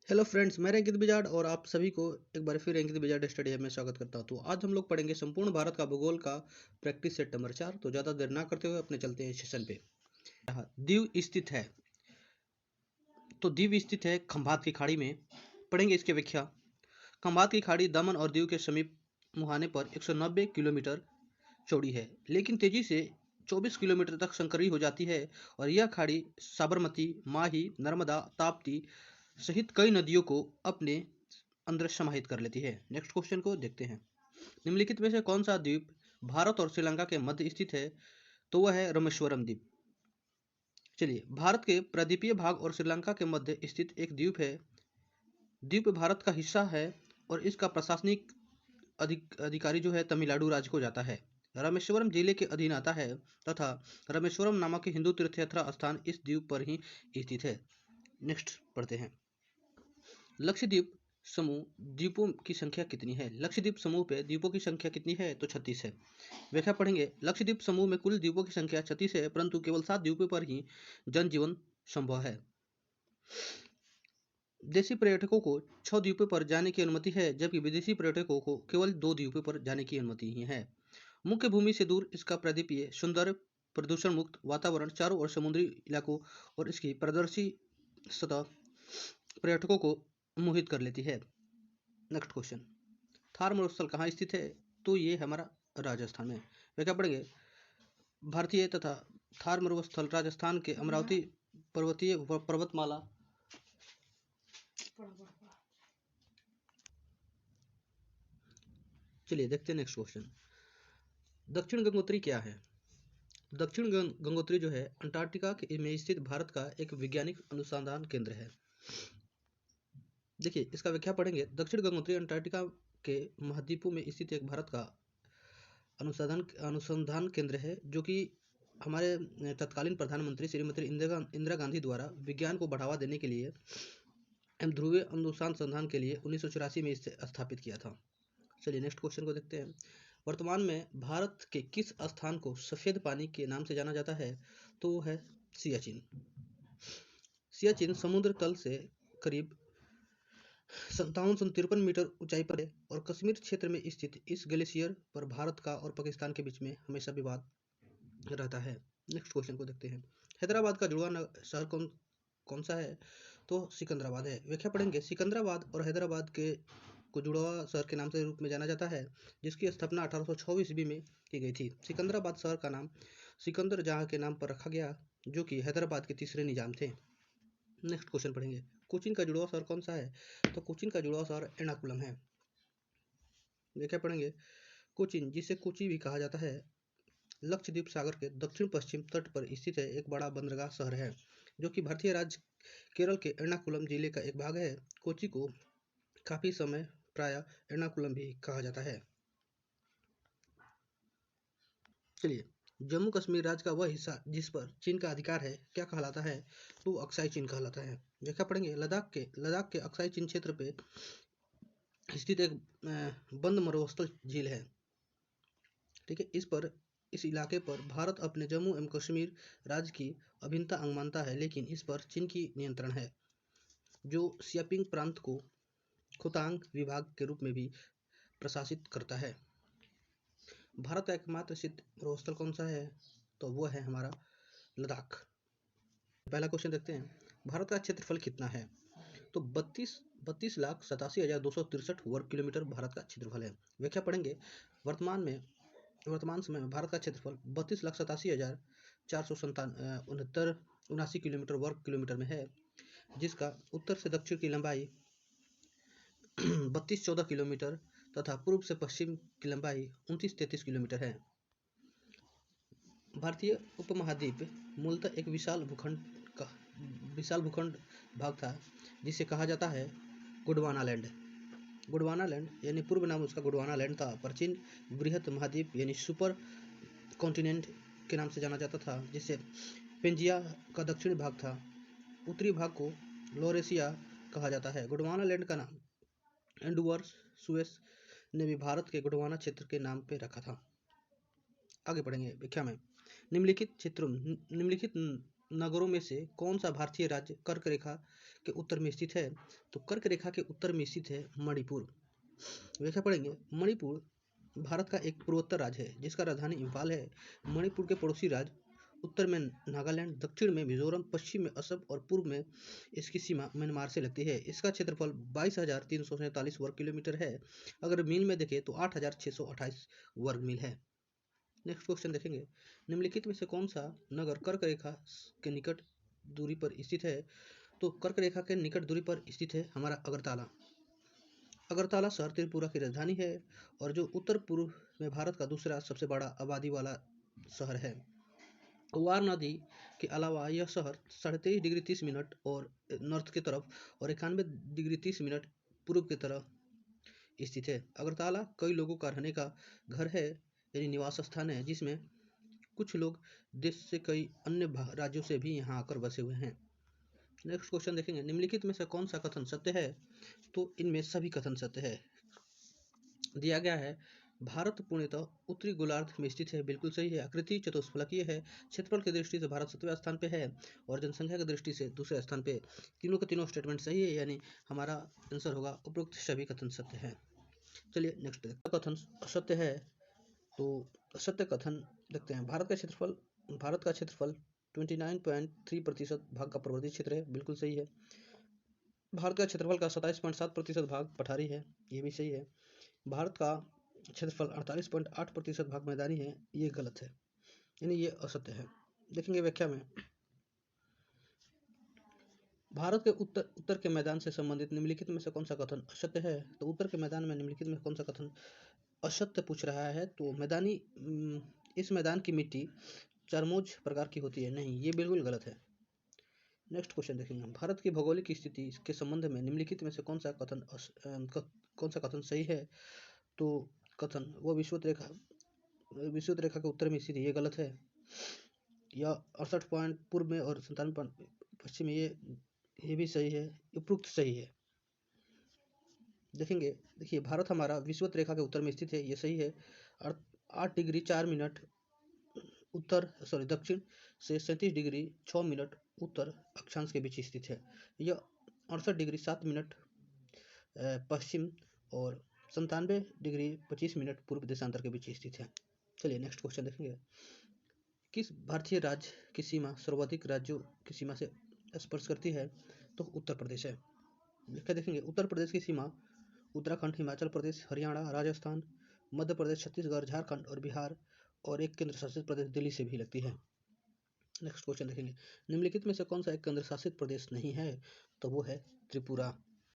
Hello friends, मैं अंकित बिजाड़ और आप सभी को एक बार फिर अंकित बिजाड़ स्टडी हब में स्वागत करता हूं। तो आज हम लोग पढ़ेंगे संपूर्ण भारत का भूगोल का प्रैक्टिस सेट नंबर 4। तो ज़्यादा देर ना करते हुए अपने चलते हैं सेशन पे। यहाँ दीव स्थित है। तो दीव स्थित है खंभात की खाड़ी में। पढ़ेंगे इसकी व्याख्या। खंभात की खाड़ी दमन और दीव के समीप मुहाने पर 190 किलोमीटर चौड़ी है, लेकिन तेजी से 24 किलोमीटर तक संकरी हो जाती है और यह खाड़ी साबरमती, माही, नर्मदा, ताप्ती सहित कई नदियों को अपने अंदर समाहित कर लेती है। नेक्स्ट क्वेश्चन को देखते हैं। निम्नलिखित में से कौन सा द्वीप भारत और श्रीलंका के मध्य स्थित है? तो वह है रामेश्वरम द्वीप। चलिए, भारत के प्रायद्वीपीय भाग और श्रीलंका के मध्य स्थित एक द्वीप है। द्वीप भारत का हिस्सा है और इसका प्रशासनिक अधिकारी जो है तमिलनाडु राज्य को जाता है। रामेश्वरम जिले के अधीन आता है तथा रामेश्वरम नामक हिंदू तीर्थयात्रा स्थान इस द्वीप पर ही स्थित है। नेक्स्ट पढ़ते हैं। लक्षद्वीप समूह द्वीपों की संख्या कितनी है? लक्षद्वीप समूह पे द्वीपों की संख्या कितनी है? तो 36 है। व्याख्या पढ़ेंगे। लक्षद्वीप समूह में कुल द्वीपों की संख्या 36 है, परंतु केवल 7 द्वीपों पर ही जनजीवन संभव है। देशी पर्यटकों को 6 द्वीपों पर जाने की अनुमति है, जबकि विदेशी पर्यटकों को केवल 2 द्वीपों पर जाने की अनुमति ही है। मुख्य भूमि से दूर इसका प्रायद्वीपीय सुंदर प्रदूषण मुक्त वातावरण चारों ओर समुद्री इलाकों और इसकी पारदर्शी सतह पर्यटकों को मोहित कर लेती है। Next question. थार मरुस्थल कहाँ स्थित है? तो ये हमारा राजस्थान में। व्याख्या पढ़ेंगे। भारतीय तथा थार मरुस्थल राजस्थान के अमरावती पर्वतीय पर्वतमाला चलिए देखते हैं नेक्स्ट क्वेश्चन। दक्षिण गंगोत्री क्या है? दक्षिण गंगोत्री जो है अंटार्कटिका में स्थित भारत का एक वैज्ञानिक अनुसंधान केंद्र है। देखिए, इसका व्याख्या पढ़ेंगे। दक्षिण गंगोत्री अंटार्कटिका के महाद्वीपों में स्थित एक भारत का अनुसंधान केंद्र है, जो कि हमारे तत्कालीन प्रधानमंत्री श्रीमती इंदिरा गांधी द्वारा विज्ञान को बढ़ावा देने के लिए एवं ध्रुवीय अनुसंधान के लिए 1984 में इसे स्थापित किया था। चलिए नेक्स्ट क्वेश्चन को देखते हैं। वर्तमान में भारत के किस स्थान को सफेद पानी के नाम से जाना जाता है? तो वो है सियाचिन। सियाचिन समुद्र तल से करीब 5753 मीटर ऊंचाई पर है और कश्मीर क्षेत्र में स्थित इस ग्लेशियर पर भारत का और पाकिस्तान के बीच में हमेशा विवाद रहता है। नेक्स्ट क्वेश्चन को देखते हैं। हैदराबाद का जुड़वा शहर कौन सा है? तो सिकंदराबाद है। व्याख्या पढ़ेंगे। सिकंदराबाद और हैदराबाद के को जुड़वा शहर के नाम से रूप में जाना जाता है, जिसकी स्थापना 1826 ईस्वी में की गई थी। सिकंदराबाद शहर का नाम सिकंदर जहां के नाम पर रखा गया, जो कि हैदराबाद के तीसरे निजाम थे। नेक्स्ट क्वेश्चन पढ़ेंगे। कोचीन का जुड़वा शहर कौन सा है? तो कोचीन का जुड़वा शहर एर्नाकुलम है। व्याख्या पढ़ेंगे। कोचीन, जिसे कोची भी कहा जाता है, लक्षद्वीप सागर के दक्षिण पश्चिम तट पर स्थित है एक बड़ा बंदरगाह शहर है, जो कि भारतीय राज्य केरल के एर्नाकुलम जिले का एक भाग है। कोची को काफी समय प्राय एर्नाकुलम भी कहा जाता है। चलिए, जम्मू कश्मीर राज्य का वह हिस्सा जिस पर चीन का अधिकार है क्या कहलाता है? तो अक्साई चीन कहलाता है। व्याख्या पढ़ेंगे। लद्दाख के अक्साई चीन क्षेत्र पे स्थित एक बंद मरुस्थल झील है। ठीक है, इस इलाके पर भारत अपने जम्मू एवं कश्मीर राज्य की अभिन्नता अंग मानता है, लेकिन इस पर चीन की नियंत्रण है, जो सियापिंग प्रांत को खुतांग विभाग के रूप में भी प्रशासित करता है। भारत का एकमात्र स्थित मरुस्थल कौन सा है? तो वो है हमारा लद्दाख। पहला क्वेश्चन देखते हैं। भारत का क्षेत्रफल कितना है? तो 32,87,263 वर्ग किलोमीटर भारत का क्षेत्रफल है। व्याख्या पढ़ेंगे। वर्तमान समय में भारत का क्षेत्रफल 32,87,479 किलोमीटर वर्ग किलोमीटर में है, जिसका उत्तर से दक्षिण की लंबाई 3214 किलोमीटर तथा पूर्व से पश्चिम की लंबाई 2933 किलोमीटर है। भारतीय उपमहाद्वीप मूलतः एक विशाल भूखंड भाग था, जिसे कहा जाता है गोंडवाना लैंड। गोंडवाना लैंड यानी पूर्व नाम उसका गोंडवाना लैंड था। प्राचीन बृहत महाद्वीप यानी सुपर कॉन्टिनेंट के नाम से जाना जाता था, जिसे पेंजिया का दक्षिणी भाग था। उत्तरी भाग को लोरेशिया कहा जाता है। गोंडवाना लैंड का नाम एडवर्ड सुएस ने भी भारत के गोंडवाना क्षेत्र के नाम पे रखा था। आगे पढ़ेंगे व्याख्या में। निम्नलिखित नगरों में से कौन सा भारतीय राज्य कर्क रेखा के उत्तर में स्थित है? तो कर्क रेखा के उत्तर में स्थित है मणिपुर। व्याख्या पढ़ेंगे। मणिपुर भारत का एक पूर्वोत्तर राज्य है जिसका राजधानी इम्फाल है। मणिपुर के पड़ोसी राज्य उत्तर में नागालैंड, दक्षिण में मिजोरम, पश्चिम में असम और पूर्व में इसकी सीमा म्यांमार से लगती है। इसका क्षेत्रफल 22,347 वर्ग किलोमीटर है। अगर मील में देखें तो 8,628 वर्ग मील है। नेक्स्ट क्वेश्चन देखेंगे। निम्नलिखित में से कौन सा नगर कर्क रेखा के निकट दूरी पर स्थित है? तो कर्क रेखा के निकट दूरी पर स्थित है हमारा अगरतला। अगरतला शहर त्रिपुरा की राजधानी है और जो उत्तर पूर्व में भारत का दूसरा सबसे बड़ा आबादी वाला शहर है। वार नदी के अलावा यह शहर 23.5 डिग्री 30 मिनट और नॉर्थ की तरफ और 91 डिग्री 30 मिनट पूर्व की तरफ स्थित है। अगरतला कई लोगों का रहने का घर है यानी निवास स्थान है, जिसमें कुछ लोग देश से कई अन्य राज्यों से भी यहाँ आकर बसे हुए हैं। नेक्स्ट क्वेश्चन देखेंगे। निम्नलिखित में से कौन सा कथन सत्य है? तो इनमें सभी कथन सत्य है। दिया गया है भारत पूर्णतः उत्तरी गोलार्ध में स्थित है, बिल्कुल सही है। आकृति चतुष्फलकीय है। क्षेत्रफल की दृष्टि से भारत 7वें स्थान पे है और जनसंख्या की दृष्टि से दूसरे स्थान पे। तीनों के तीनों स्टेटमेंट सही है, यानी हमारा आंसर होगा उपरोक्त सभी कथन सत्य है। चलिए नेक्स्ट कथन असत्य है, तो असत्य कथन देखते हैं। भारत का क्षेत्रफल 29.3% भाग का पर्वतीय क्षेत्र है, बिल्कुल सही है। भारत का क्षेत्रफल का 27.7% भाग पठारी है, ये भी सही है। भारत का क्षेत्रफल 48.8% भाग मैदानी है, ये गलत है, यानी ये असत्य है। देखेंगे व्याख्या में। भारत के उत्तर के मैदान से संबंधित निम्नलिखित में से कौन सा कथन असत्य है? तो उत्तर के मैदान में निम्नलिखित में कौन सा कथन असत्य पूछ रहा है? तो इस मैदान की मिट्टी चरमोज प्रकार की होती है, नहीं, ये बिल्कुल गलत है। नेक्स्ट क्वेश्चन देखेंगे। भारत की भौगोलिक स्थिति के संबंध में निम्नलिखित में से कौन सा कथन सही है? तो कथन वो विषुवत रेखा के उत्तर में स्थित है, ये गलत है। या 68 पॉइंट पूर्व में और 97 पॉइंट पश्चिम में, ये भी सही है, उपयुक्त सही है। देखेंगे, देखिए भारत हमारा विषुवत रेखा के उत्तर में स्थित है, ये सही है। 8 डिग्री 4 मिनट दक्षिण से 37 डिग्री 6 मिनट उत्तर अक्षांश के बीच स्थित है। यह 68 डिग्री 7 मिनट पश्चिम और 97 डिग्री 25 मिनट पूर्व देशांतर के बीच स्थित है। चलिए नेक्स्ट क्वेश्चन देखेंगे। किस भारतीय राज्य की सीमा सर्वाधिक राज्यों की सीमा से स्पर्श करती है? तो उत्तर प्रदेश है। व्याख्या देखेंगे। उत्तर प्रदेश की सीमा उत्तराखंड, हिमाचल प्रदेश, हरियाणा, राजस्थान, मध्य प्रदेश, छत्तीसगढ़, झारखंड और बिहार और एक केंद्र शासित प्रदेश दिल्ली से भी लगती है। नेक्स्ट क्वेश्चन देखेंगे। निम्नलिखित में से कौन सा एक केंद्र शासित प्रदेश नहीं है? तो वो है त्रिपुरा।